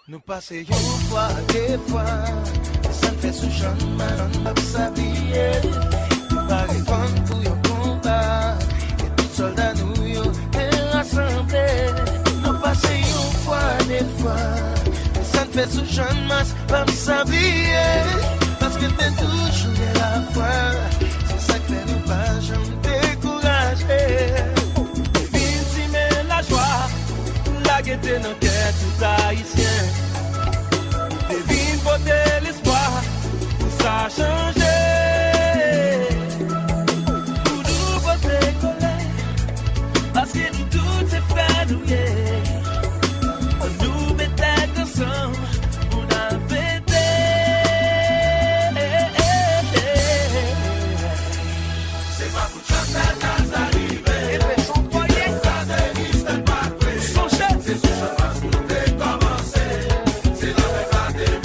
Nous passons une fois, deux fois, ça me fait sous jeune man, on va s'habiller. Nous va répondre pour yon combat, et tout soldat nous yon est rassemblé. Nous passons une fois, deux fois, ça me fait sous jeune man, va s'habiller. Parce que t'es toujours la foi, c'est ça que fait nous pas jamais décourager. Vins la joie, la gaieté dans tête tout haïtien. Devine porter l'espoir pour ça changer. Pour nous porter colère, parce que nous tous c'est frères nous, on nous met tête ensemble pour la fêter. C'est pas pour chanter dans la rive. Et fait son foyer, ça n'existe pas. Son chef, c'est son chef parce que nous t'es commencé. C'est la même.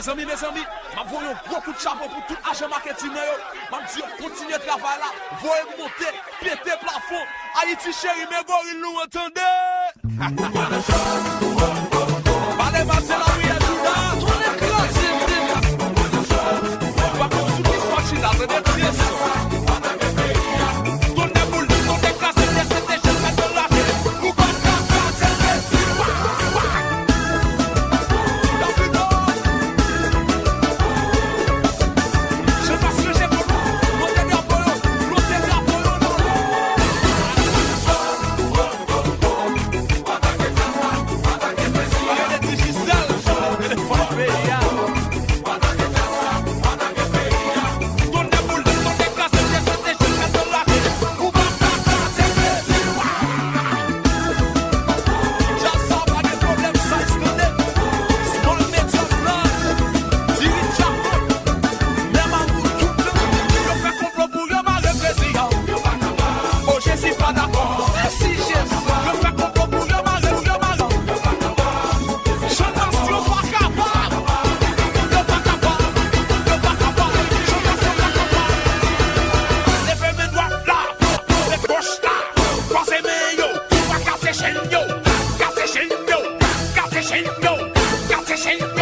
Mes amis, m'a voyé un gros coup de chapeau pour tout agent marketing. M'a dit, continuez le travail là, voyez monter, péter plafond. Haïti chéri, mes gorilles nous entendez. Allez, c'est la vie à Juda. Tout est classé. Pas comme sous qui soit china, c'est des pièces. Shake